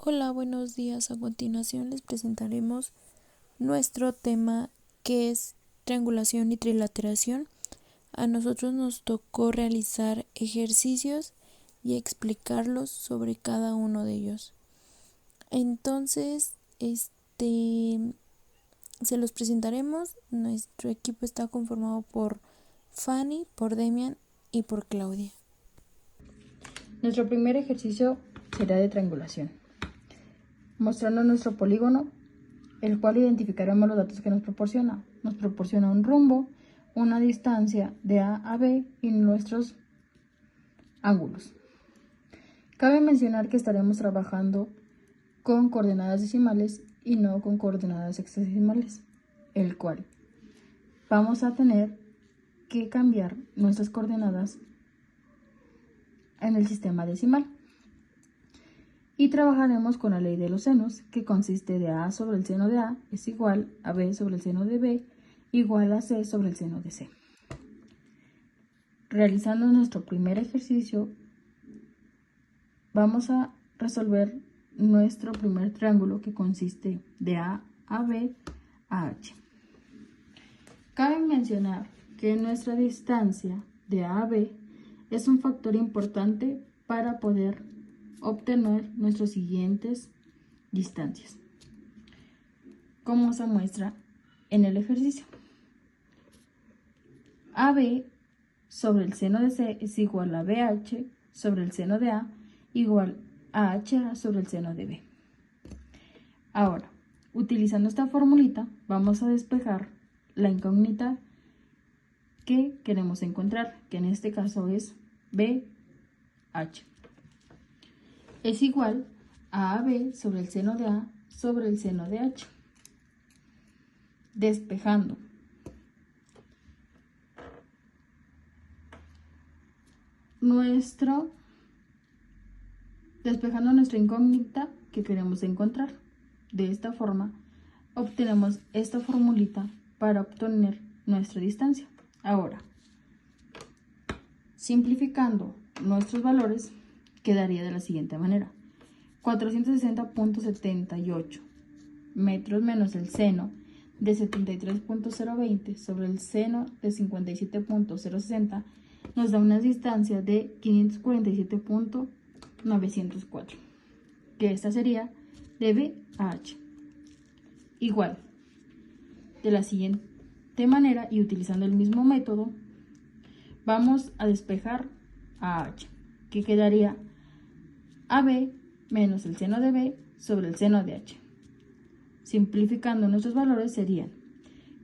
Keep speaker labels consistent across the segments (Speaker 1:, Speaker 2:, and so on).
Speaker 1: Hola, buenos días. A continuación les presentaremos nuestro tema que es triangulación y trilateración. A nosotros nos tocó realizar ejercicios y explicarlos sobre cada uno de ellos. Entonces, se los presentaremos. Nuestro equipo está conformado por Fanny, por Demian y por Claudia.
Speaker 2: Nuestro primer ejercicio será de triangulación, mostrando nuestro polígono, el cual identificaremos los datos que nos proporciona. Nos proporciona un rumbo, una distancia de A a B y nuestros ángulos. Cabe mencionar que estaremos trabajando con coordenadas decimales y no con coordenadas hexadecimales, el cual vamos a tener que cambiar nuestras coordenadas en el sistema decimal. Y trabajaremos con la ley de los senos, que consiste de A sobre el seno de A es igual a B sobre el seno de B igual a C sobre el seno de C. Realizando nuestro primer ejercicio, vamos a resolver nuestro primer triángulo, que consiste de A a B a H. Cabe mencionar que nuestra distancia de A a B es un factor importante para poder obtener nuestras siguientes distancias, como se muestra en el ejercicio. AB sobre el seno de C es igual a BH sobre el seno de A igual a HA sobre el seno de B. Ahora, utilizando esta formulita, vamos a despejar la incógnita que queremos encontrar, que en este caso es BH. Es igual a AB sobre el seno de A sobre el seno de H. Despejando nuestra incógnita que queremos encontrar. De esta forma, obtenemos esta formulita para obtener nuestra distancia. Ahora, simplificando nuestros valores, quedaría de la siguiente manera: 460.78 metros menos el seno de 73.020 sobre el seno de 57.060 nos da una distancia de 547.904, que esta sería de B a H. Igual, de la siguiente manera y utilizando el mismo método, vamos a despejar a H, que quedaría AB menos el seno de B sobre el seno de H. Simplificando nuestros valores serían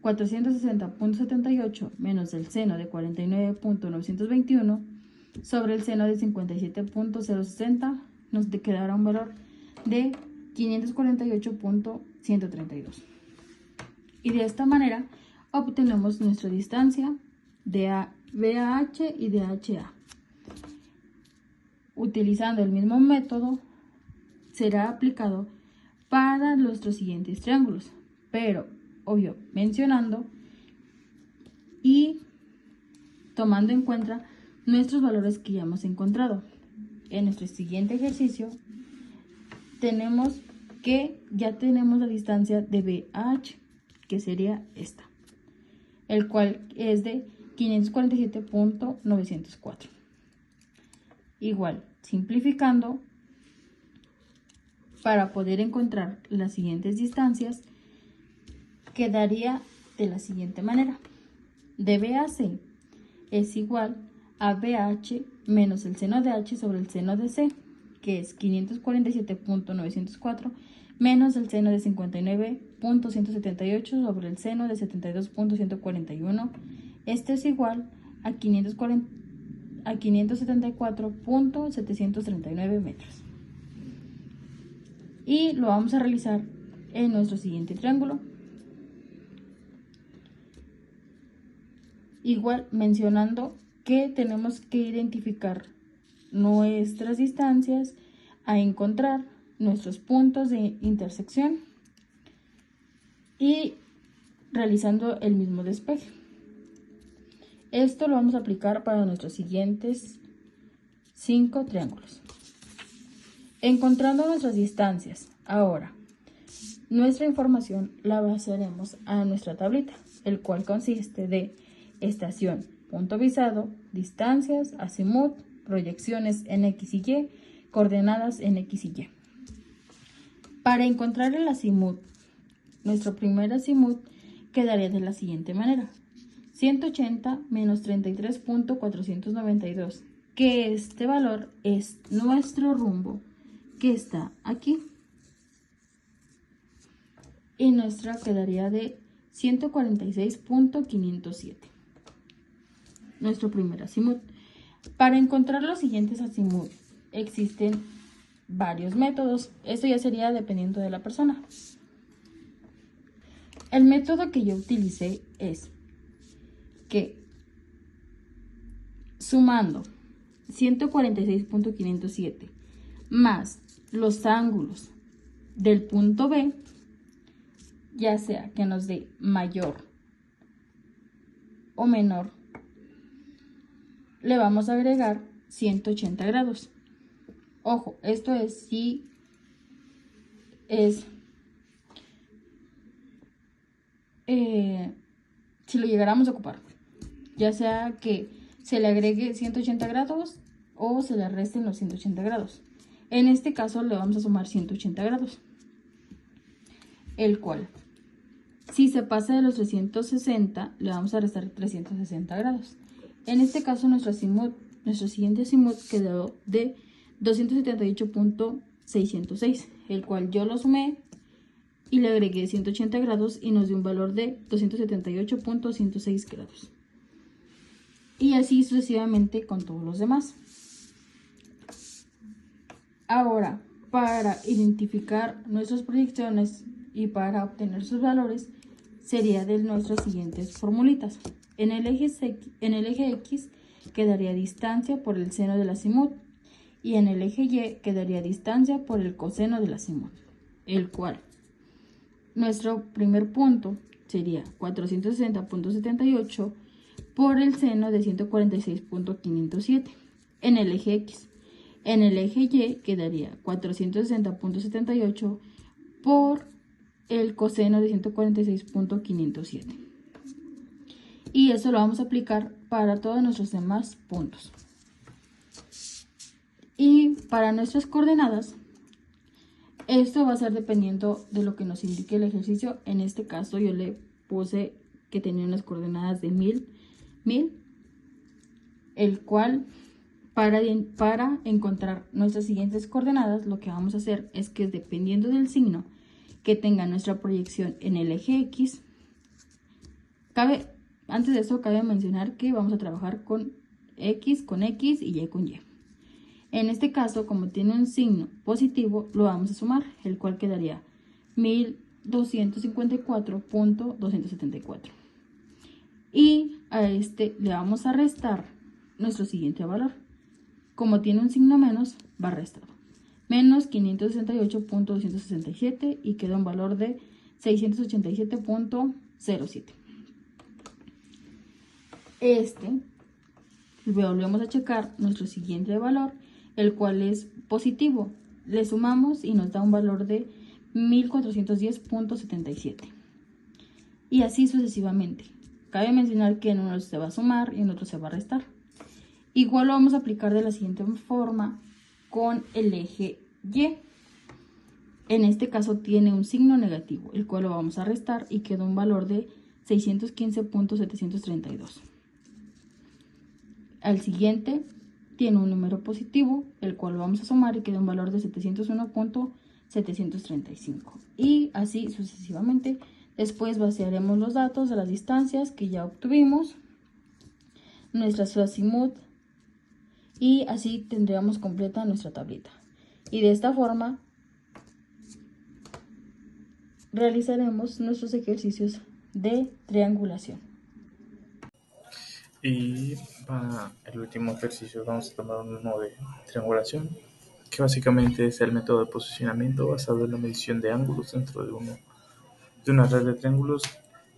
Speaker 2: 460.78 menos el seno de 49.921 sobre el seno de 57.060 nos quedará un valor de 548.132. Y de esta manera obtenemos nuestra distancia de BAH y de HA. Utilizando el mismo método será aplicado para nuestros siguientes triángulos, pero obvio mencionando y tomando en cuenta nuestros valores que ya hemos encontrado. En nuestro siguiente ejercicio tenemos que ya tenemos la distancia de BH, que sería esta, el cual es de 547.904. Igual, simplificando, para poder encontrar las siguientes distancias, quedaría de la siguiente manera: de B a C es igual a BH menos el seno de H sobre el seno de C, que es 547.904 menos el seno de 59.178 sobre el seno de 72.141. Este es igual a 574.739 metros. Y lo vamos a realizar en nuestro siguiente triángulo. Igual mencionando que tenemos que identificar nuestras distancias, a encontrar nuestros puntos de intersección y realizando el mismo despeje. Esto lo vamos a aplicar para nuestros siguientes 5 triángulos. Encontrando nuestras distancias. Ahora, nuestra información la basaremos a nuestra tablita, el cual consiste de estación, punto visado, distancias, azimut, proyecciones en X y Y, coordenadas en X y Y. Para encontrar el azimut, nuestro primer azimut quedaría de la siguiente manera. 180 menos 33.492, que este valor es nuestro rumbo que está aquí. Y nuestra quedaría de 146.507. Nuestro primer azimut. Para encontrar los siguientes azimut existen varios métodos. Esto ya sería dependiendo de la persona. El método que yo utilicé es que sumando 146.507 más los ángulos del punto B, ya sea que nos dé mayor o menor, le vamos a agregar 180 grados. Ojo, esto es si lo llegáramos a ocupar, ya sea que se le agregue 180 grados o se le resten los 180 grados. En este caso le vamos a sumar 180 grados, el cual, si se pasa de los 360, le vamos a restar 360 grados. En este caso nuestro siguiente azimut quedó de 278.606, el cual yo lo sumé y le agregué 180 grados y nos dio un valor de 278.106 grados. Y así sucesivamente con todos los demás. Ahora, para identificar nuestras proyecciones y para obtener sus valores, sería de nuestras siguientes formulitas. En el eje X quedaría distancia por el seno del azimut y en el eje Y quedaría distancia por el coseno del azimut, el cual nuestro primer punto sería 460.78 por el seno de 146.507 en el eje X. En el eje Y quedaría 460.78 por el coseno de 146.507. Y eso lo vamos a aplicar para todos nuestros demás puntos. Y para nuestras coordenadas, esto va a ser dependiendo de lo que nos indique el ejercicio. En este caso yo le puse que tenía unas coordenadas de 1000, el cual para encontrar nuestras siguientes coordenadas, lo que vamos a hacer es que dependiendo del signo que tenga nuestra proyección en el eje X, antes de eso cabe mencionar que vamos a trabajar con X y Y con Y. En este caso, como tiene un signo positivo, lo vamos a sumar, el cual quedaría 1254.274. Y a este le vamos a restar nuestro siguiente valor. Como tiene un signo menos, va restado. Menos 568.267 y queda un valor de 687.07. Volvemos a checar nuestro siguiente valor, el cual es positivo. Le sumamos y nos da un valor de 1410.77. Y así sucesivamente. Cabe mencionar que en uno se va a sumar y en otro se va a restar. Igual lo vamos a aplicar de la siguiente forma con el eje Y. En este caso tiene un signo negativo, el cual lo vamos a restar y queda un valor de 615.732. Al siguiente tiene un número positivo, el cual lo vamos a sumar y queda un valor de 701.735. Y así sucesivamente. Después vaciaremos los datos de las distancias que ya obtuvimos, nuestra azimut, y así tendríamos completa nuestra tablita. Y de esta forma realizaremos nuestros ejercicios de triangulación.
Speaker 3: Y para el último ejercicio vamos a tomar uno de triangulación, que básicamente es el método de posicionamiento basado en la medición de ángulos dentro de una red de triángulos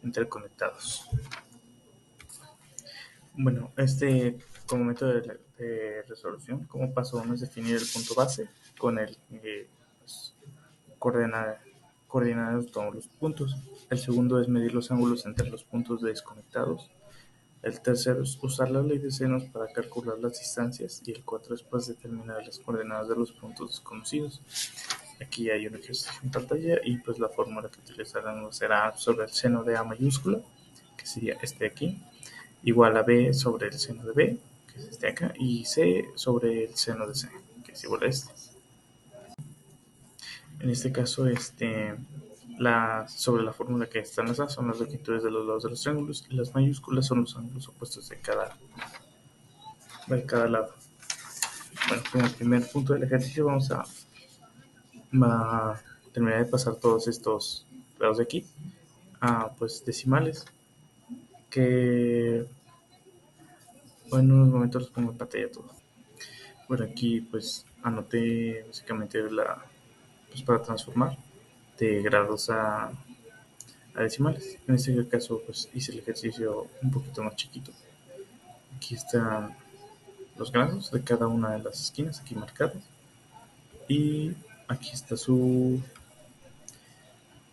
Speaker 3: interconectados. Bueno, como método de resolución, como paso 1 es definir el punto base, con el pues, coordenar todos los puntos. El segundo es medir los ángulos entre los puntos desconectados. El tercero es usar la ley de senos para calcular las distancias. Y el cuatro es pues determinar las coordenadas de los puntos desconocidos. Aquí hay un ejercicio en pantalla y pues la fórmula que utilizaremos será sobre el seno de A mayúscula, que sería este de aquí, igual a B sobre el seno de B, que es este de acá, y C sobre el seno de C, que es igual a este. En este caso, sobre la fórmula que están las A son las longitudes de los lados de los triángulos y las mayúsculas son los ángulos opuestos de cada lado. Bueno, como primer punto del ejercicio vamos a terminar de pasar todos estos lados de aquí a pues decimales, que bueno, en unos momentos los pongo en pantalla todo. Bueno, aquí pues anoté básicamente pues para transformar de grados a decimales. En este caso pues hice el ejercicio un poquito más chiquito. Aquí están los grados de cada una de las esquinas aquí marcadas y aquí está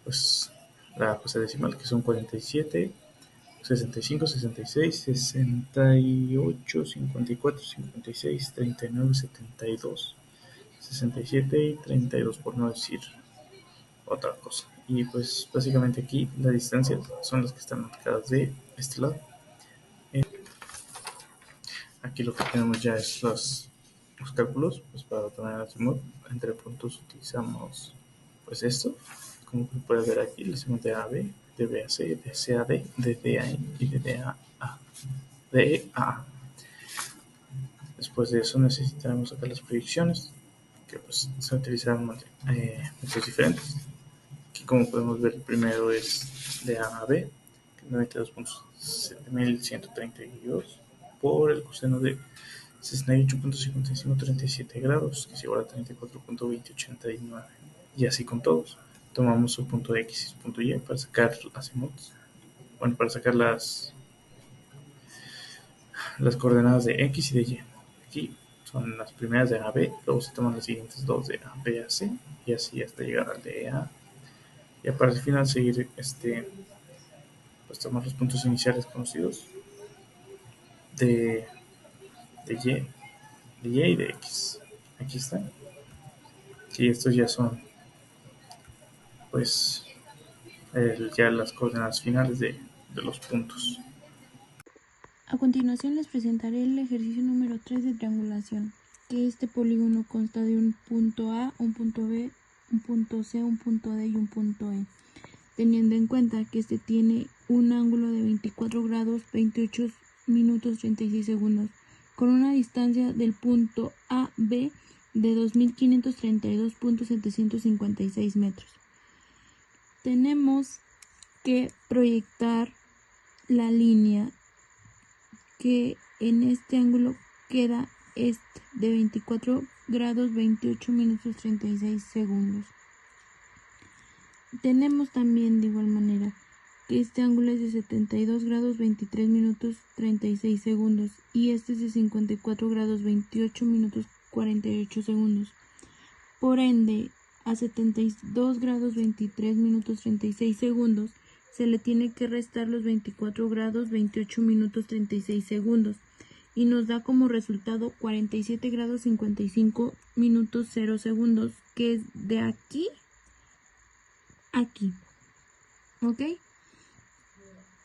Speaker 3: pues la base decimal, que son 47, 65, 66, 68, 54, 56, 39, 72, 67 y 32, por no decir otra cosa. Y pues básicamente aquí las distancias son las que están marcadas de este lado. Aquí lo que tenemos ya es los cálculos. Pues para obtener azimut entre puntos utilizamos pues esto, como se puede ver aquí, el azimut de AB, de B a C, de C a D, de D a E y de D a A, de E a A. Después de eso necesitaremos sacar las proyecciones, que pues se utilizarán métodos diferentes. Aquí como podemos ver, el primero es de A a B, 92.7132 por el coseno de 68.5537 grados, que es igual a 34.2089. Y así con todos. Tomamos su punto X y su punto Y para sacar azimuts. Bueno, para sacar las coordenadas de X y de Y. Aquí son las primeras de A a B, luego se toman las siguientes dos de A, B a C, y así hasta llegar al de A. Y para el final seguir, pues tomar los puntos iniciales conocidos de Y y de X. Aquí están. Y estos ya son, pues, ya las coordenadas finales de los puntos.
Speaker 1: A continuación les presentaré el ejercicio número 3 de triangulación, que este polígono consta de un punto A, un punto B, un punto C, un punto D y un punto E, teniendo en cuenta que este tiene un ángulo de 24 grados 28 minutos 36 segundos, con una distancia del punto A B de 2.532.756 metros. Tenemos que proyectar la línea que en este ángulo queda de 24 grados 28 minutos 36 segundos. Tenemos también de igual manera que este ángulo es de 72 grados 23 minutos 36 segundos y este es de 54 grados 28 minutos 48 segundos. Por ende, a 72 grados 23 minutos 36 segundos se le tiene que restar los 24 grados 28 minutos 36 segundos y nos da como resultado 47 grados 55 minutos 0 segundos, que es de aquí a aquí. ¿Ok?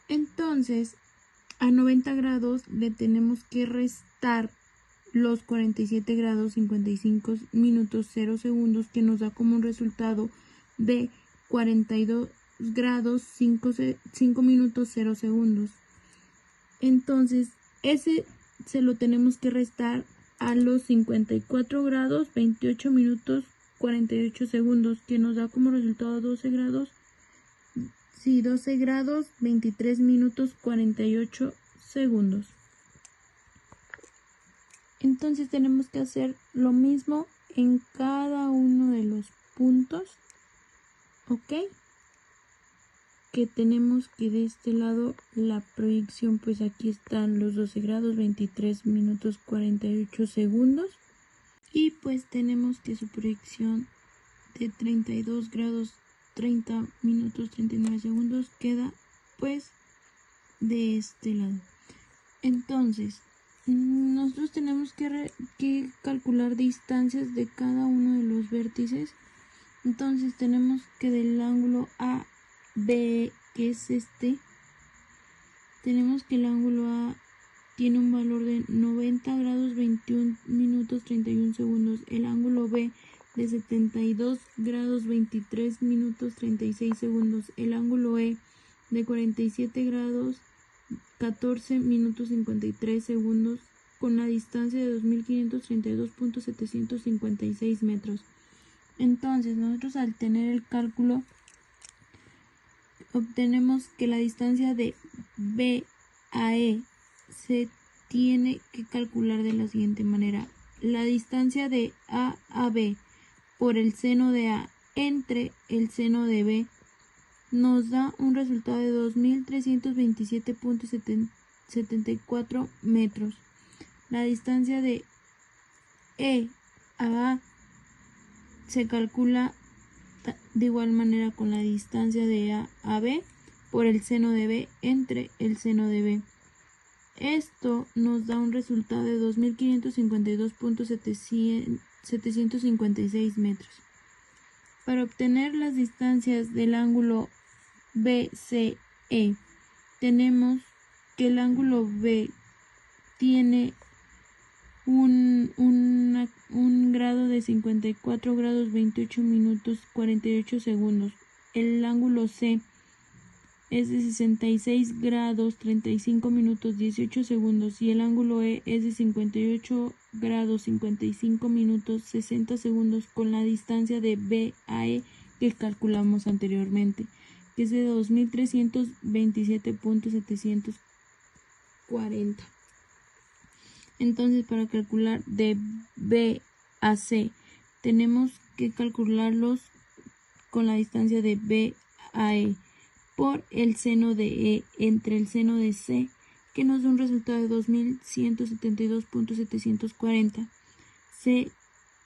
Speaker 1: Entonces, a 90 grados le tenemos que restar los 47 grados 55 minutos 0 segundos, que nos da como un resultado de 42 grados 5 minutos 0 segundos. Entonces ese se lo tenemos que restar a los 54 grados 28 minutos 48 segundos, que nos da como resultado 12 grados 23 minutos 48 segundos. Entonces tenemos que hacer lo mismo en cada uno de los puntos, ¿ok? Que tenemos que de este lado la proyección, pues aquí están los 12 grados 23 minutos 48 segundos. y pues tenemos que su proyección de 32 grados 30 minutos 39 segundos queda pues de este lado. Entonces nosotros tenemos que calcular distancias de cada uno de los vértices. Entonces tenemos que del ángulo AB, que es este, tenemos que el ángulo A tiene un valor de 90 grados 21 minutos 31 segundos, el ángulo B de 72 grados 23 minutos 36 segundos, el ángulo E de 47 grados 14 minutos 53 segundos, con la distancia de 2532.756 metros. Entonces nosotros al tener el cálculo obtenemos que la distancia de B a E se tiene que calcular de la siguiente manera: la distancia de A a B por el seno de A entre el seno de B nos da un resultado de 2327.74 metros. La distancia de E a A se calcula de igual manera con la distancia de A a B por el seno de B entre el seno de B. Esto nos da un resultado de 2552.756 metros. Para obtener las distancias del ángulo BCE, tenemos que el ángulo B tiene un grado de 54 grados 28 minutos 48 segundos. El ángulo C es de 66 grados 35 minutos 18 segundos y el ángulo E es de 58 grados 55 minutos 60 segundos, con la distancia de B a E que calculamos anteriormente, que es de 2327.740. Entonces, para calcular de B a C, tenemos que calcularlos con la distancia de B a E por el seno de E entre el seno de C, que nos da un resultado de 2172.740. C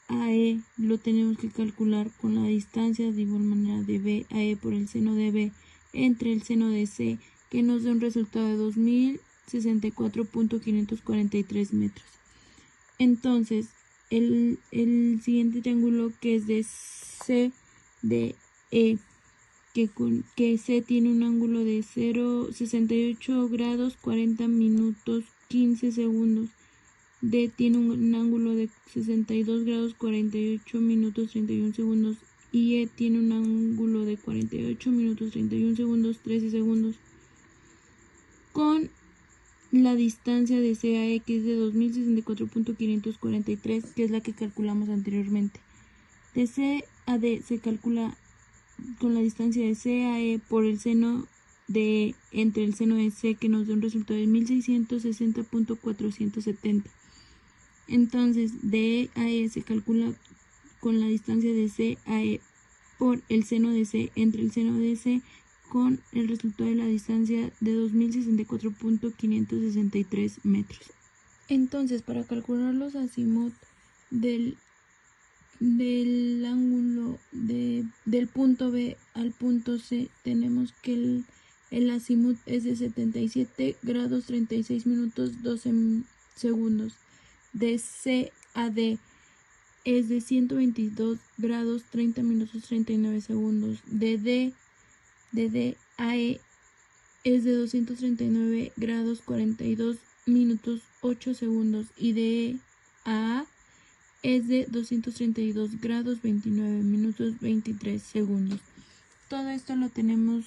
Speaker 1: a E lo tenemos que calcular con la distancia de igual manera de B a E por el seno de B entre el seno de C, que nos da un resultado de 2064.543 metros. Entonces, el siguiente triángulo, que es de C de E, que C tiene un ángulo de 68 grados 40 minutos 15 segundos, D tiene un ángulo de 62 grados 48 minutos 31 segundos y E tiene un ángulo de 48 minutos 31 segundos 13 segundos, con la distancia de C a E, que es de 2064.543, que es la que calculamos anteriormente. De C a D se calcula con la distancia de C a E por el seno de E entre el seno de C, que nos da un resultado de 1660.470. Entonces, de E a E se calcula con la distancia de C a E por el seno de C entre el seno de C, con el resultado de la distancia de 2064.563 metros. Entonces, para calcular los azimut del ángulo del punto B al punto C, tenemos que el azimut es de 77 grados 36 minutos 12 segundos. De C a D es de 122 grados 30 minutos 39 segundos. De D a E es de 239 grados 42 minutos 8 segundos y de E a es de 232 grados 29 minutos 23 segundos. Todo esto lo tenemos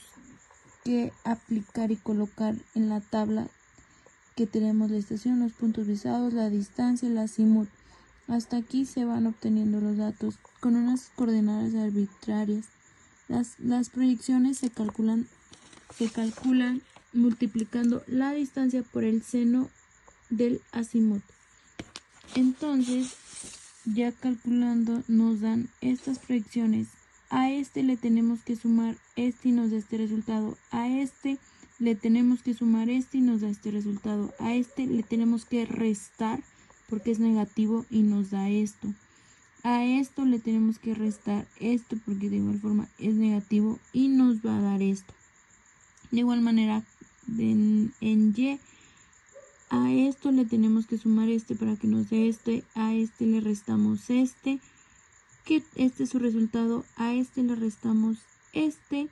Speaker 1: que aplicar y colocar en la tabla que tenemos: la estación, los puntos visados, la distancia, el azimut. Hasta aquí se van obteniendo los datos con unas coordenadas arbitrarias. Las proyecciones se calculan multiplicando la distancia por el seno del azimut. Entonces, ya calculando, nos dan estas proyecciones. A este le tenemos que sumar este y nos da este resultado. A este le tenemos que sumar este y nos da este resultado. A este le tenemos que restar porque es negativo y nos da esto. A esto le tenemos que restar esto porque de igual forma es negativo y nos va a dar esto. De igual manera en Y a esto le tenemos que sumar este para que nos dé este, a este le restamos este, que este es su resultado, a este le restamos este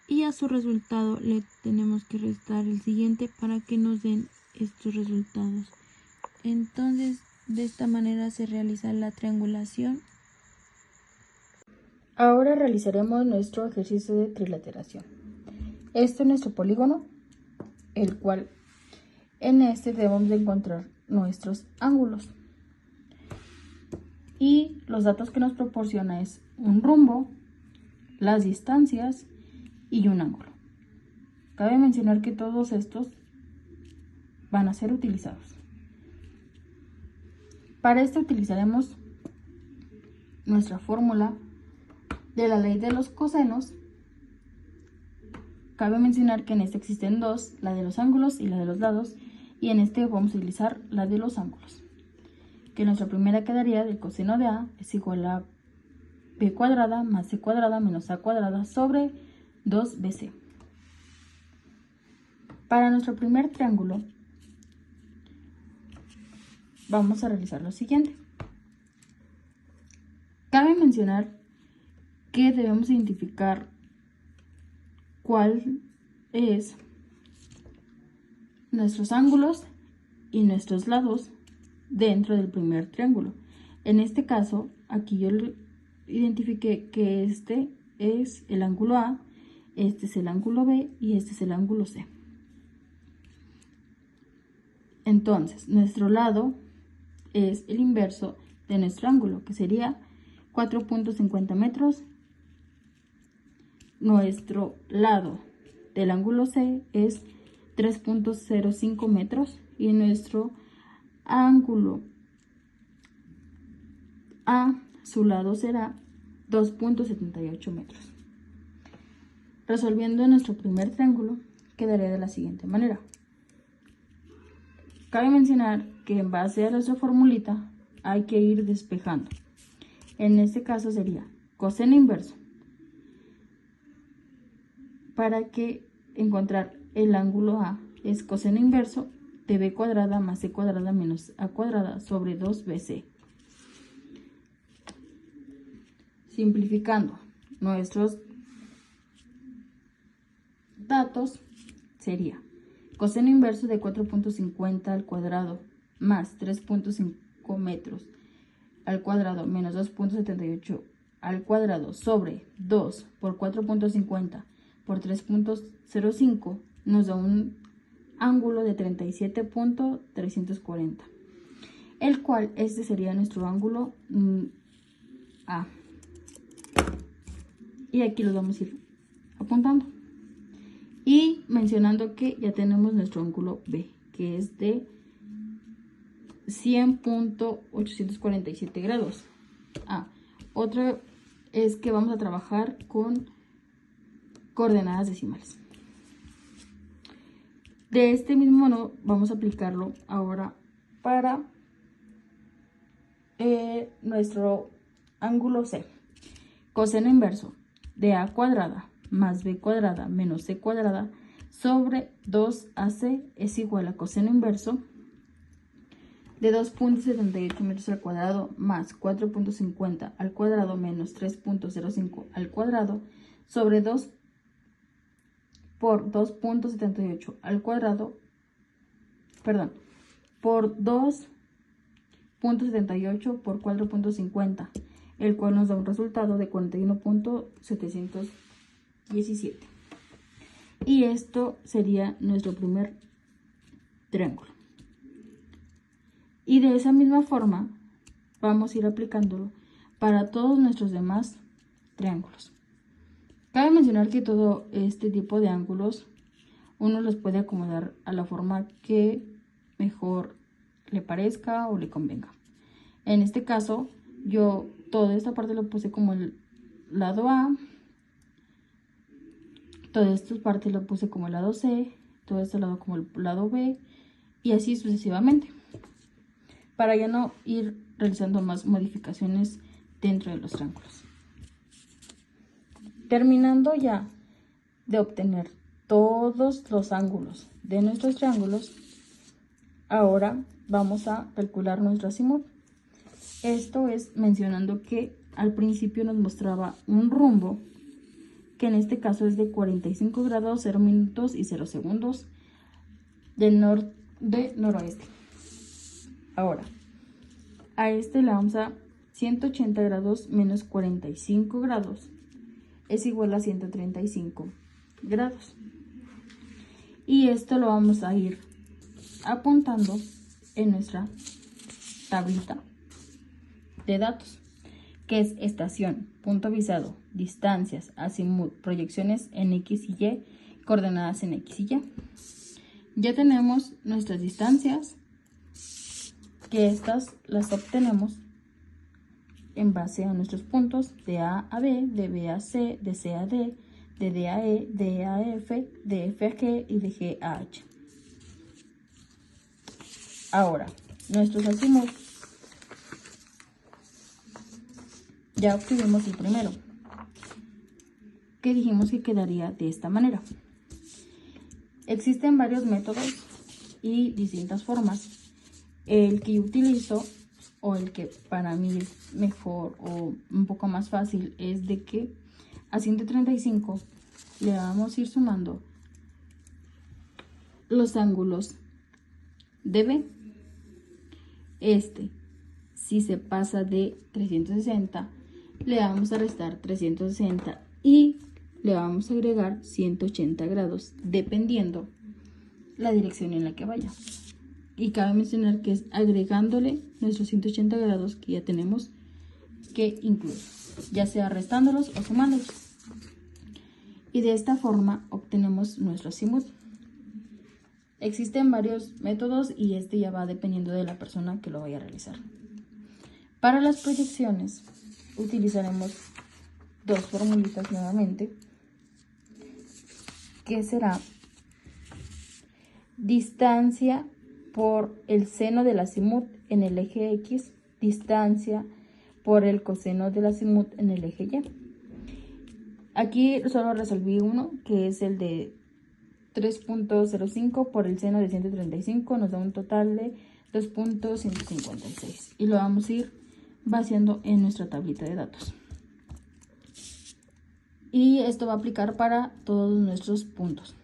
Speaker 1: y a su resultado le tenemos que restar el siguiente para que nos den estos resultados. Entonces, de esta manera se realiza la triangulación.
Speaker 2: Ahora realizaremos nuestro ejercicio de trilateración. Este es nuestro polígono, el cual en este debemos de encontrar nuestros ángulos. Y los datos que nos proporciona es un rumbo, las distancias y un ángulo. Cabe mencionar que todos estos van a ser utilizados. Para esto utilizaremos nuestra fórmula de la ley de los cosenos. Cabe mencionar que en este existen dos, la de los ángulos y la de los lados, y en este vamos a utilizar la de los ángulos. Que nuestra primera quedaría del coseno de A es igual a b cuadrada más c cuadrada menos a cuadrada sobre 2bc. Para nuestro primer triángulo vamos a realizar lo siguiente. Cabe mencionar que debemos identificar cuál es nuestros ángulos y nuestros lados dentro del primer triángulo. En este caso, aquí yo identifiqué que este es el ángulo A, este es el ángulo B y este es el ángulo C. Entonces, nuestro lado es el inverso de nuestro ángulo, que sería 4.50 metros. Nuestro lado del ángulo C es 3.05 metros y nuestro ángulo A, su lado será 2.78 metros. Resolviendo nuestro primer triángulo, quedaría de la siguiente manera. Cabe mencionar que en base a nuestra formulita hay que ir despejando. En este caso sería coseno inverso. Para que encontrar el ángulo A es coseno inverso de b cuadrada más c cuadrada menos a cuadrada sobre 2bc. Simplificando nuestros datos sería coseno inverso de 4.50 al cuadrado más 3.5 metros al cuadrado menos 2.78 al cuadrado sobre 2 por 4.50 por 3.05 nos da un ángulo de 37.340, el cual este sería nuestro ángulo A. Y aquí lo vamos a ir apuntando. Y mencionando que ya tenemos nuestro ángulo B, que es de 100.847 grados. Otra es que vamos a trabajar con coordenadas decimales. De este mismo modo vamos a aplicarlo ahora para nuestro ángulo C. Coseno inverso de a cuadrada más b cuadrada menos c cuadrada sobre 2ac es igual a coseno inverso de 2.78 metros al cuadrado más 4.50 al cuadrado menos 3.05 al cuadrado sobre 2 por 2.78 al cuadrado, por 2.78 por 4.50, el cual nos da un resultado de 41.717. Y esto sería nuestro primer triángulo. Y de esa misma forma vamos a ir aplicándolo para todos nuestros demás triángulos. Cabe mencionar que todo este tipo de ángulos uno los puede acomodar a la forma que mejor le parezca o le convenga. En este caso, yo toda esta parte lo puse como el lado A, toda esta parte lo puse como el lado C, todo este lado como el lado B y así sucesivamente. Para ya no ir realizando más modificaciones dentro de los triángulos. Terminando ya de obtener todos los ángulos de nuestros triángulos, ahora vamos a calcular nuestro azimut. Esto es mencionando que al principio nos mostraba un rumbo, que en este caso es de 45 grados, 0 minutos y 0 segundos del noroeste. Ahora, a este le vamos a 180 grados menos 45 grados es igual a 135 grados. Y esto lo vamos a ir apuntando en nuestra tablita de datos, que es estación, punto visado, distancias, azimut, proyecciones en X y Y, coordenadas en X y Y. Ya tenemos nuestras distancias, que estas las obtenemos en base a nuestros puntos de A a B, de B a C, de C a D, de D a E, de E a F, de F a G y de G a H. Ahora, nuestros azimuts, ya obtuvimos el primero, que dijimos que quedaría de esta manera. Existen varios métodos y distintas formas. El que yo utilizo, o el que para mí es mejor o un poco más fácil, es de que a 135 le vamos a ir sumando los ángulos de B. Si se pasa de 360, le vamos a restar 360 y le vamos a agregar 180 grados, dependiendo la dirección en la que vaya. Y cabe mencionar que es agregándole nuestros 180 grados que ya tenemos que incluir, ya sea restándolos o sumándolos. Y de esta forma obtenemos nuestro azimut. Existen varios métodos y este ya va dependiendo de la persona que lo vaya a realizar. Para las proyecciones utilizaremos dos formulitas nuevamente, que será distancia por el seno del azimut en el eje X, distancia por el coseno del azimut en el eje Y. Aquí solo resolví uno, que es el de 3.05 por el seno de 135, nos da un total de 2.156 y lo vamos a ir vaciando en nuestra tablita de datos. Y esto va a aplicar para todos nuestros puntos.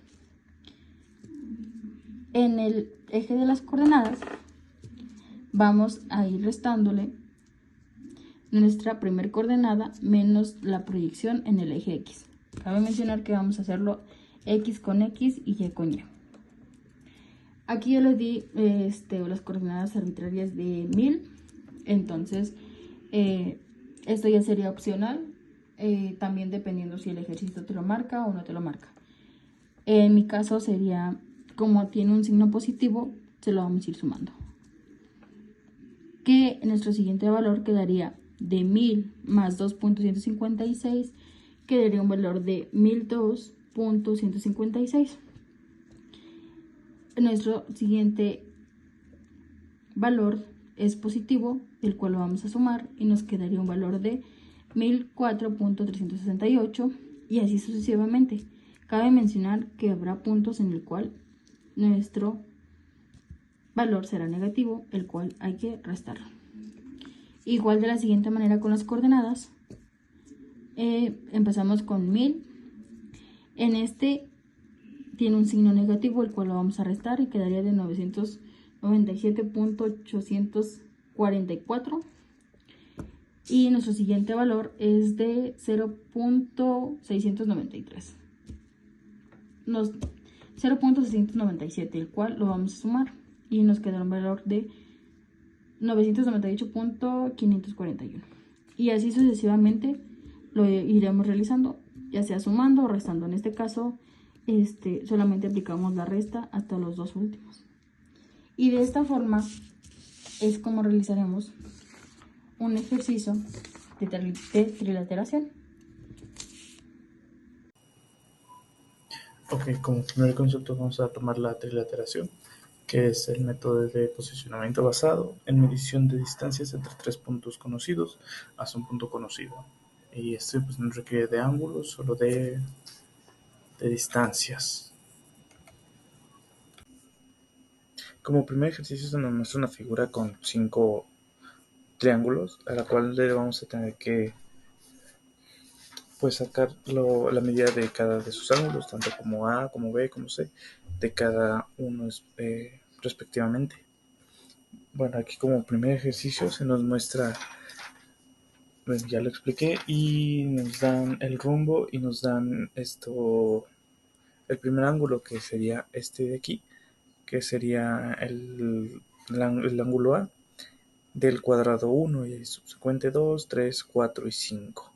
Speaker 2: En el eje de las coordenadas vamos a ir restándole nuestra primer coordenada menos la proyección en el eje X. Cabe mencionar que vamos a hacerlo X con X y Y con Y. Aquí yo les di las coordenadas arbitrarias de 1000, entonces esto ya sería opcional, también dependiendo si el ejercicio te lo marca o no te lo marca. En mi caso sería, como tiene un signo positivo, se lo vamos a ir sumando. Que nuestro siguiente valor quedaría de 1000 más 2.156, quedaría un valor de 1002.156. Nuestro siguiente valor es positivo, el cual lo vamos a sumar y nos quedaría un valor de 1004.368 y así sucesivamente. Cabe mencionar que habrá puntos en el cual nuestro valor será negativo, el cual hay que restarlo. Igual de la siguiente manera con las coordenadas. Empezamos con 1000. En este tiene un signo negativo, el cual lo vamos a restar y quedaría de 997.844. Y nuestro siguiente valor es de 0.693. 0.697, el cual lo vamos a sumar y nos quedará un valor de 998.541. Y así sucesivamente lo iremos realizando, ya sea sumando o restando. En este caso, solamente aplicamos la resta hasta los dos últimos. Y de esta forma es como realizaremos un ejercicio de trilateración.
Speaker 3: Ok, como primer concepto vamos a tomar la trilateración, que es el método de posicionamiento basado en medición de distancias entre tres puntos conocidos hasta un punto conocido. Y este pues no requiere de ángulos, solo de distancias. Como primer ejercicio se nos muestra una figura con 5 triángulos, a la cual le vamos a tener que pues sacar la medida de cada de sus ángulos, tanto como A, como B, como C, de cada uno respectivamente. Bueno, aquí como primer ejercicio se nos muestra, pues ya lo expliqué, y nos dan el rumbo y nos dan el primer ángulo, que sería este de aquí, que sería el ángulo A del cuadrado 1 y subsecuente 2, 3, 4 y 5.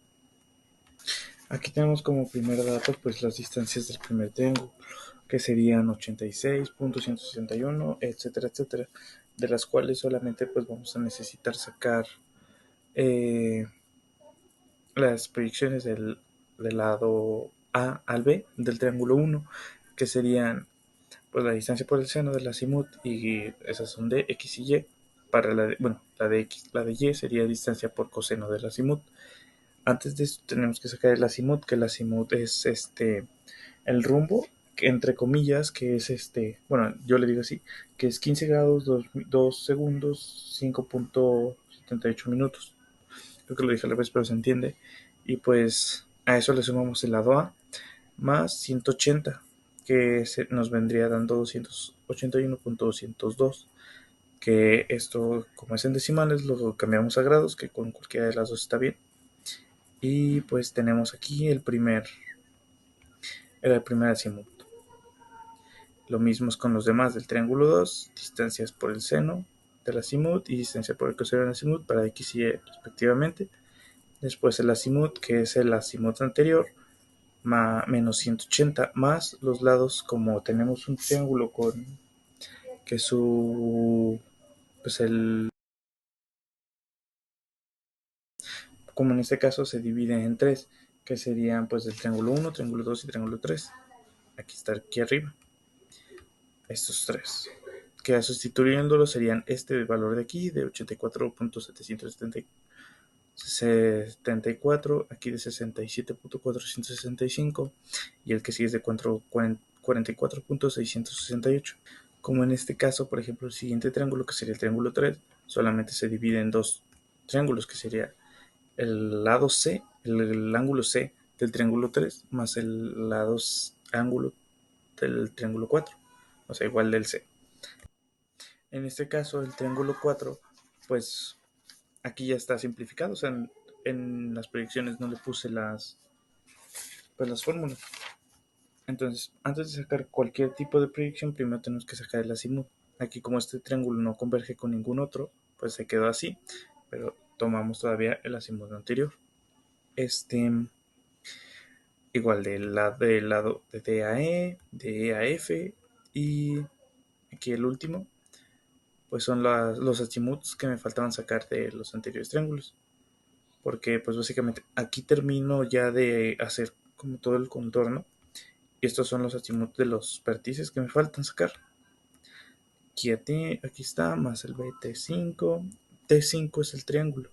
Speaker 3: Aquí tenemos como primer dato pues las distancias del primer triángulo, que serían 86.161, etcétera, etcétera, de las cuales solamente pues vamos a necesitar sacar las proyecciones del lado A al B del triángulo 1, que serían pues la distancia por el seno del azimut, y esas son de X y Y. Para la de X, la de Y sería distancia por coseno del azimut. Antes de esto tenemos que sacar el azimut, que el azimut es el rumbo, que entre comillas, que es bueno, yo le digo así, que es 15 grados, 2 segundos, 5.78 minutos. Creo que lo dije a la vez, pero se entiende. Y pues a eso le sumamos el lado A más 180, que nos vendría dando 281.202, que esto, como es en decimales, lo cambiamos a grados, que con cualquiera de las dos está bien. Y pues tenemos aquí el primer azimut. Lo mismo es con los demás del triángulo 2, distancias por el seno del azimut y distancia por el coseno del azimut para X y Y respectivamente. Después el azimut, que es el azimut anterior, menos 180, más los lados, como tenemos un triángulo con que como en este caso se divide en tres, que serían pues el triángulo 1, triángulo 2 y triángulo 3. Aquí arriba, estos tres, que sustituyéndolo serían este valor de aquí de 84.774, aquí de 67.465 y el que sigue es de 44.668. Como en este caso, por ejemplo, el siguiente triángulo, que sería el triángulo 3, solamente se divide en dos triángulos, que sería el lado C, el ángulo C del triángulo 3 más el lado ángulo del triángulo 4, o sea, igual del C. En este caso, el triángulo 4, pues aquí ya está simplificado, o sea, en las proyecciones no le puse las fórmulas. Entonces, antes de sacar cualquier tipo de proyección, primero tenemos que sacar el azimut. Aquí, como este triángulo no converge con ningún otro, pues se quedó así, pero tomamos todavía el azimut anterior. Igual del lado de D a E, de E a F, y aquí el último, pues son los azimuts que me faltaban sacar de los anteriores triángulos. Porque pues básicamente aquí termino ya de hacer como todo el contorno, y estos son los azimuts de los vértices que me faltan sacar. Aquí está, más el BT5. T5 es el triángulo.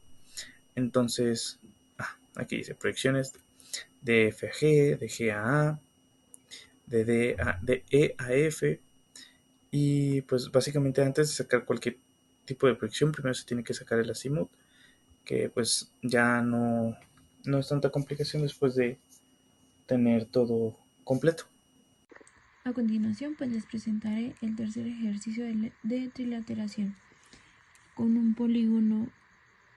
Speaker 3: Entonces, aquí dice proyecciones de F a G, de G a A, de E a F. Y pues básicamente antes de sacar cualquier tipo de proyección, primero se tiene que sacar el azimut, que pues ya no es tanta complicación después de tener todo completo.
Speaker 1: A continuación, pues les presentaré el tercer ejercicio de trilateración con un polígono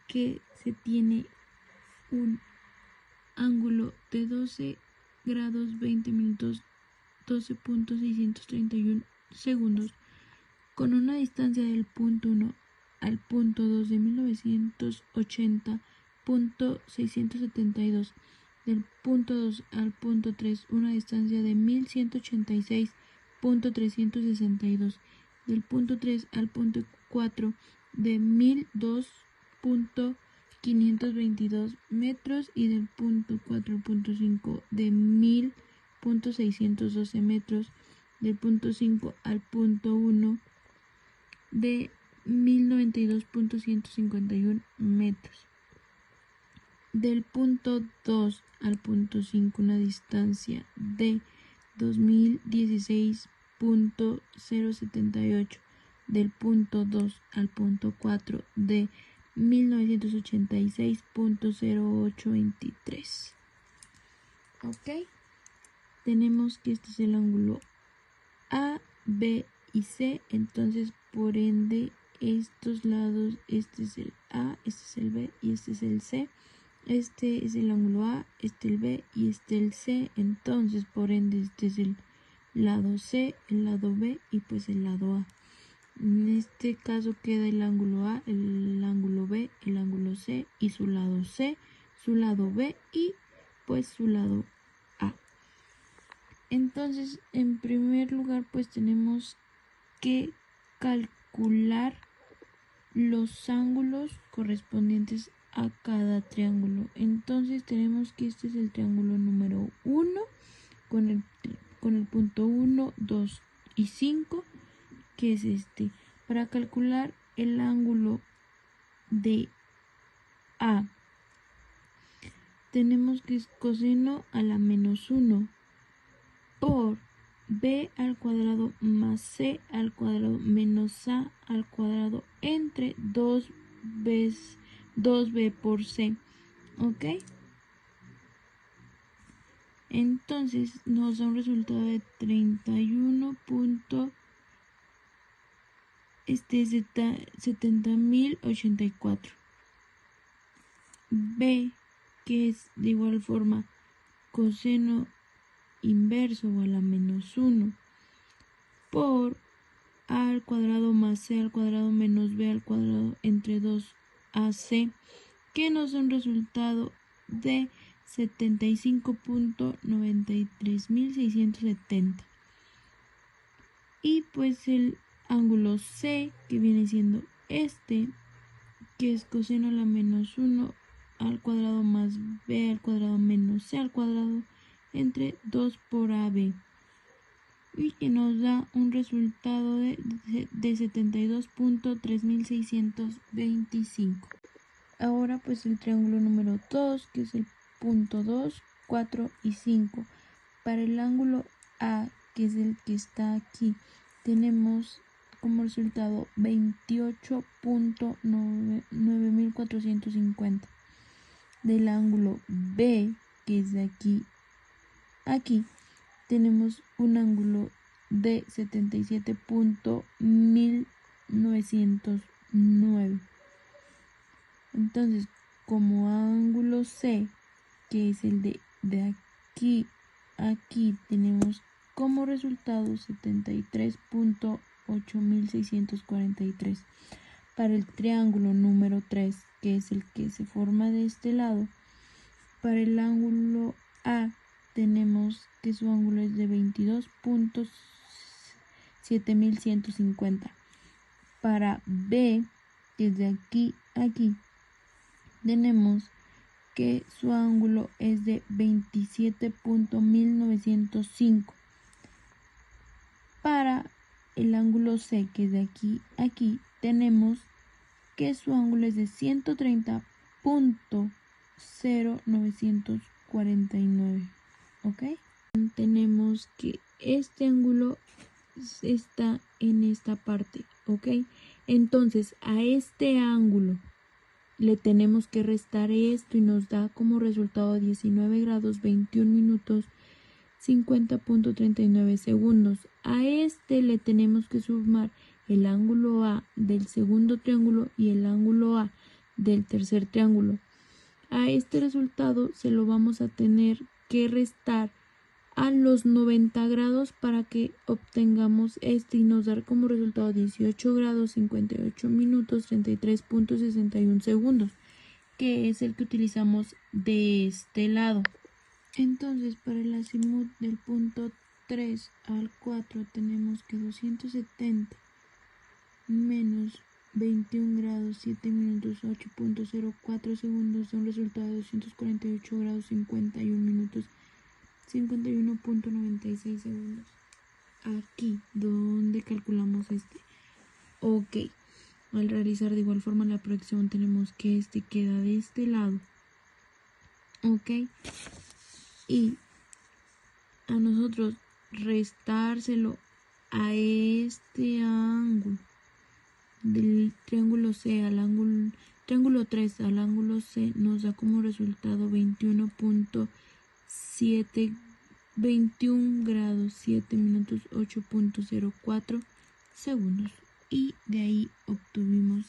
Speaker 1: que se tiene un ángulo de 12 grados 20 minutos 12.631 segundos con una distancia del punto 1 al punto 2 de 1980.672, del punto 2 al punto 3 una distancia de 1186.362, del punto 3 al punto 4 de 1002.522 metros y del punto 4.5 de 1000.612 metros, del punto 5 al punto 1 de 1092.151 metros. Del punto 2 al punto 5 una distancia de 2016.078. Del punto 2 al punto 4 de 1986.0823. Ok, tenemos que este es el ángulo A, B y C, entonces por ende estos lados, este es el A, este es el B y este es el C. Este es el ángulo A, este el B y este el C, entonces por ende este es el lado C, el lado B y pues el lado A. En este caso queda el ángulo A, el ángulo B, el ángulo C y su lado C, su lado B y pues su lado A. Entonces, en primer lugar, pues tenemos que calcular los ángulos correspondientes a cada triángulo. Entonces tenemos que este es el triángulo número 1 con el punto 1, 2 y 5, que es este. Para calcular el ángulo de A, tenemos que es coseno a la menos 1 por b al cuadrado más c al cuadrado menos a al cuadrado entre 2b por c. ¿Ok? Entonces nos da un resultado de 70.084. B, que es de igual forma coseno inverso o a la menos 1 por a al cuadrado más c al cuadrado menos b al cuadrado entre 2ac, que nos da un resultado de 75.93.670. Y pues el ángulo C, que viene siendo este, que es coseno a la menos 1 al cuadrado más b al cuadrado menos c al cuadrado entre 2 por ab, y que nos da un resultado de 72.3625. Ahora pues el triángulo número 2, que es el punto 2, 4 y 5. Para el ángulo A, que es el que está aquí, tenemos como resultado 28.9450. Del ángulo B, que es de aquí a aquí, tenemos un ángulo de 77.1909. Entonces, como ángulo C, que es el de aquí a aquí, tenemos como resultado 73.8643. Para el triángulo número 3, que es el que se forma de este lado, para el ángulo A tenemos que su ángulo es de 22.7150. Para B, que es de aquí a aquí, tenemos que su ángulo es de 27.1905. Para el ángulo C, que es de aquí a aquí, tenemos que su ángulo es de 130.0949. ¿Ok? Tenemos que este ángulo está en esta parte. ¿Ok? Entonces, a este ángulo le tenemos que restar esto y nos da como resultado 19 grados 21 minutos 50.39 segundos. A este le tenemos que sumar el ángulo A del segundo triángulo y el ángulo A del tercer triángulo. A este resultado se lo vamos a tener que restar a los 90 grados para que obtengamos este y nos dar como resultado 18 grados 58 minutos 33.61 segundos, que es el que utilizamos de este lado. Entonces, para el azimut del punto 3 al 4 tenemos que 270 menos 21 grados 7 minutos 8.04 segundos da un resultado de 248 grados 51 minutos 51.96 segundos. Aquí donde calculamos este. Ok, al realizar de igual forma la proyección tenemos que este queda de este lado. Ok, y a nosotros restárselo a este ángulo del triángulo C al ángulo triángulo 3 al ángulo C nos da como resultado 21 grados 7 minutos 8.04 segundos, y de ahí obtuvimos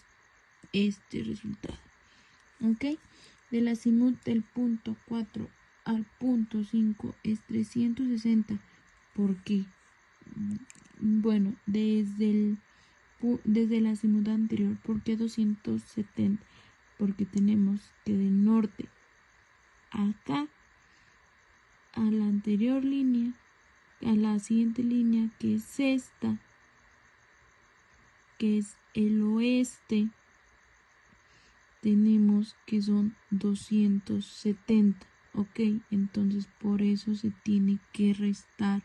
Speaker 1: este resultado. Ok, del azimut del punto 4 al punto 5 es 360. ¿Por qué? Bueno, desde el azimut anterior. ¿Por qué 270? Porque tenemos que del norte acá a la anterior línea, a la siguiente línea, que es esta, que es el oeste, tenemos que son 270. Ok, entonces por eso se tiene que restar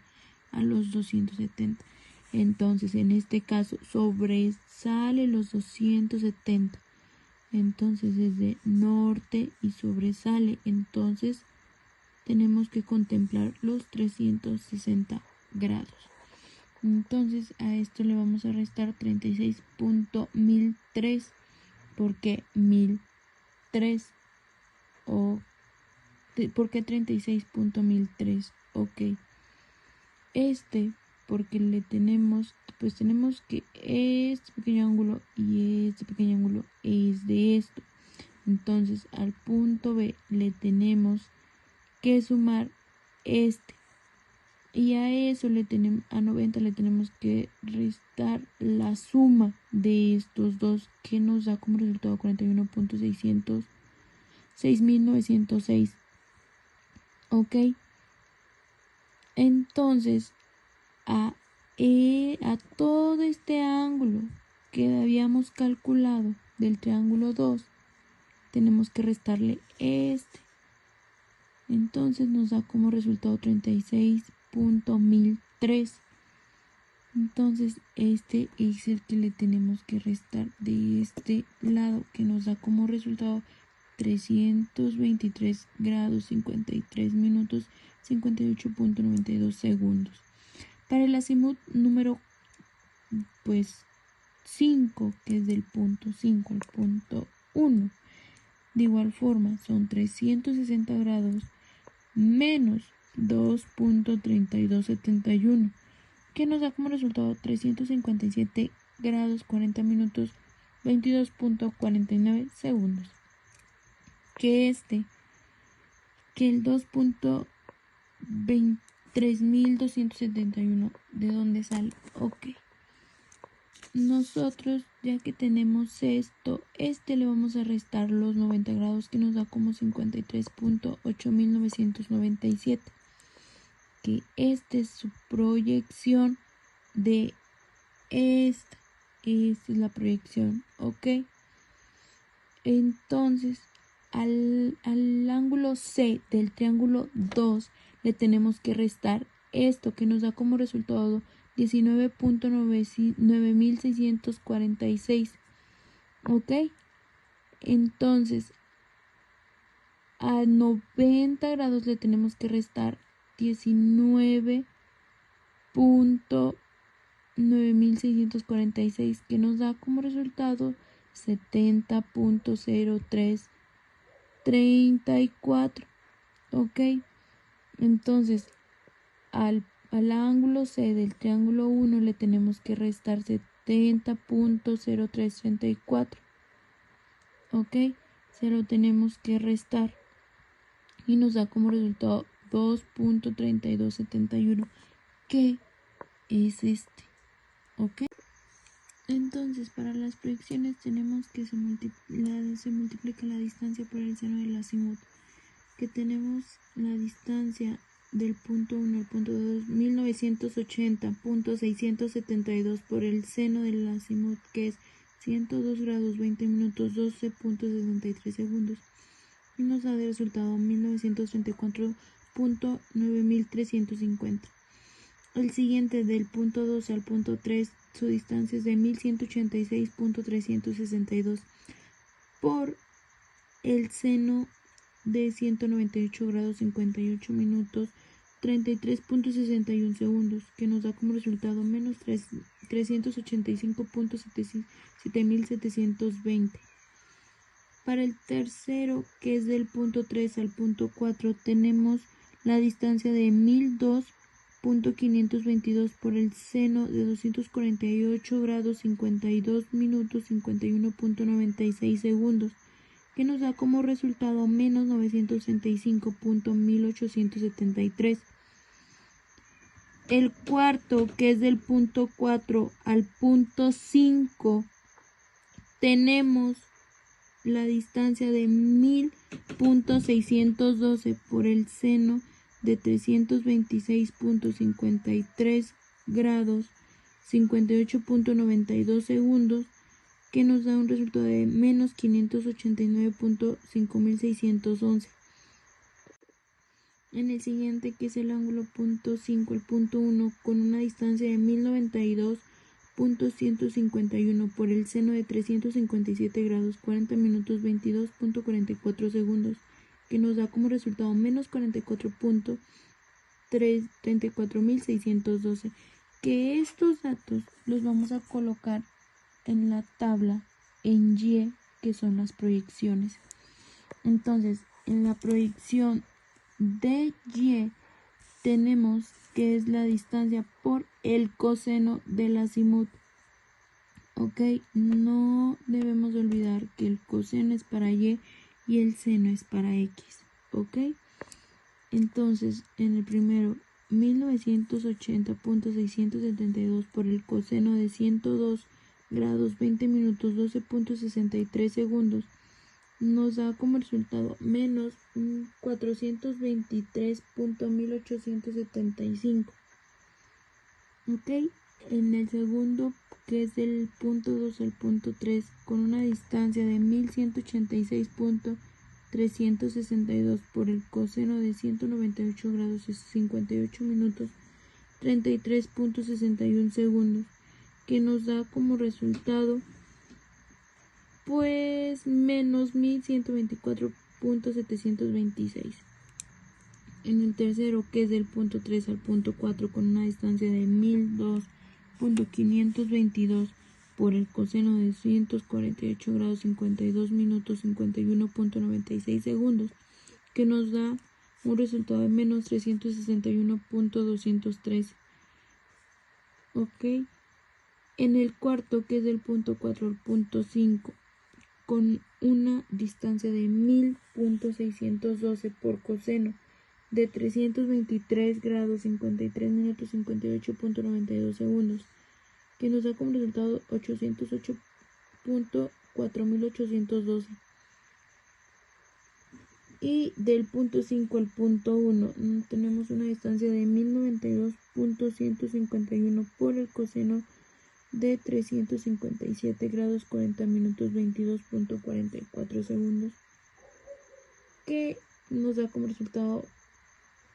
Speaker 1: a los 270. Entonces en este caso sobresale los 270. Entonces es de norte y sobresale. Entonces tenemos que contemplar los 360 grados. Entonces a esto le vamos a restar 36.1003. ¿Por qué 1003? ¿Por qué 36.1003? Ok. Porque tenemos que este pequeño ángulo y este pequeño ángulo es de esto. Entonces al punto B le tenemos que sumar este. Y a eso a 90 le tenemos que restar la suma de estos dos, que nos da como resultado 41.606.906. Ok. Entonces, a todo este ángulo que habíamos calculado del triángulo 2, tenemos que restarle este. Entonces nos da como resultado 36.1003. Entonces este es el que le tenemos que restar de este lado, que nos da como resultado 323 grados 53 minutos 58.92 segundos. Para el azimut número 5, que es del punto 5 al punto 1, de igual forma son 360 grados menos 2.3271, que nos da como resultado 357 grados 40 minutos 22.49 segundos. Que el 2.23271, ¿de dónde sale? Ok. Nosotros, ya que tenemos esto, le vamos a restar los 90 grados, que nos da como 53.8997. Que esta es su proyección de esta. Esta es la proyección, ¿ok? Entonces, al ángulo C del triángulo 2 le tenemos que restar esto, que nos da como resultado 19.9646. ¿Ok? Entonces, a 90 grados le tenemos que restar 19.9646, que nos da como resultado 70.0334. Ok, entonces al ángulo C del triángulo 1 le tenemos que restar 70.0334. ok, se lo tenemos que restar y nos da como resultado 2.3271, que es este. Ok, entonces para las proyecciones tenemos que se multiplica la distancia por el seno del azimut, que tenemos la distancia del punto 1 al punto 2, 1980.672 por el seno del azimut, que es 102 grados 20 minutos 12.63 segundos, y nos da de resultado 1934.9350. El siguiente, del punto 12 al punto 3, su distancia es de 1186.362 por el seno de 198 grados 58 minutos 33.61 segundos, que nos da como resultado menos 385.7720. Para el tercero, que es del punto 3 al punto 4, tenemos la distancia de 1002.522 por el seno de 248 grados 52 minutos 51.96 segundos, que nos da como resultado menos 965.1873. El cuarto, que es del punto 4 al punto 5, tenemos la distancia de 1000.612 por el seno de 326.53 grados 58.92 segundos, que nos da un resultado de menos 589.5611. En el siguiente, que es el ángulo punto 5 al punto 1, con una distancia de 1092.151 por el seno de 357 grados 40 minutos 22.44 segundos, que nos da como resultado menos 44.34.612, que estos datos los vamos a colocar en la tabla en Y, que son las proyecciones. Entonces, en la proyección de Y tenemos que es la distancia por el coseno del azimut. Ok, no debemos olvidar que el coseno es para Y y el seno es para X. Ok, entonces en el primero, 1980.672 por el coseno de 102 grados 20 minutos 12.63 segundos, nos da como resultado menos 423.1875. Ok, en el segundo, que es del punto 2 al punto 3, con una distancia de 1186.362 por el coseno de 198 grados 58 minutos 33.61 segundos, que nos da como resultado pues menos 1124.726. En el tercero, que es del punto 3 al punto 4, con una distancia de 1002.522 por el coseno de 148 grados 52 minutos 51.96 segundos, que nos da un resultado de menos 361.213. Ok, en el cuarto, que es del punto 4 al punto 5, con una distancia de 1000.612 por coseno de 323 grados 53 minutos 58.92 segundos, que nos da como resultado 808.4812. Y del punto 5 al punto 1 tenemos una distancia de 1092.151 por el coseno de 357 grados 40 minutos 22.44 segundos, que nos da como resultado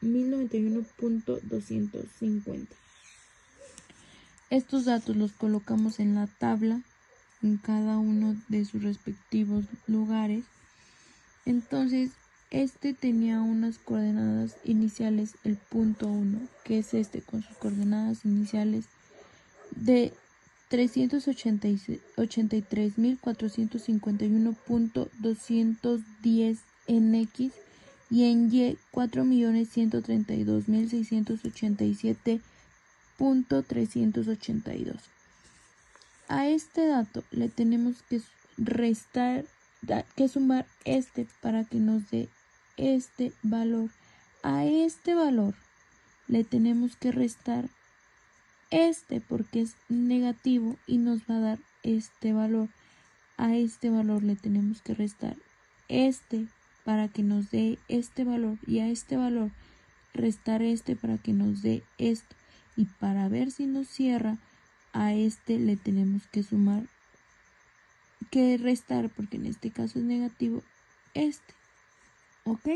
Speaker 1: 1091.250. Estos datos los colocamos en la tabla en cada uno de sus respectivos lugares. Entonces, este tenía unas coordenadas iniciales, el punto 1, que es este, con sus coordenadas iniciales de 383.451.210 en X y en Y 4.132.687.382. A este dato le tenemos que sumar este para que nos dé este valor. A este valor le tenemos que restar este porque es negativo y nos va a dar este valor. A este valor le tenemos que restar este para que nos dé este valor, y a este valor restar este para que nos dé esto, y para ver si nos cierra, a este le tenemos que sumar, que restar, porque en este caso es negativo, este. ¿Ok?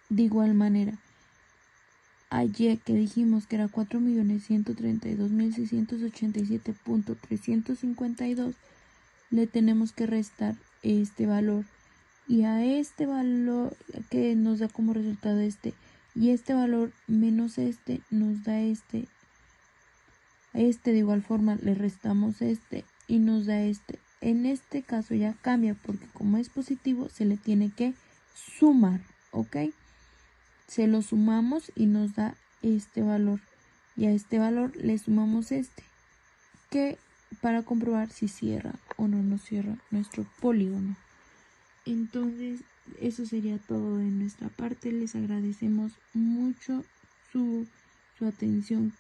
Speaker 1: De igual manera, a Y, que dijimos que era 4.132.687.352, le tenemos que restar este valor. Y a este valor que nos da como resultado este, y este valor menos este nos da este. A este de igual forma le restamos este y nos da este. En este caso ya cambia porque como es positivo se le tiene que sumar, ¿ok? Se lo sumamos y nos da este valor. Y a este valor le sumamos este, que para comprobar si cierra o no nos cierra nuestro polígono. Entonces, eso sería todo de nuestra parte. Les agradecemos mucho su atención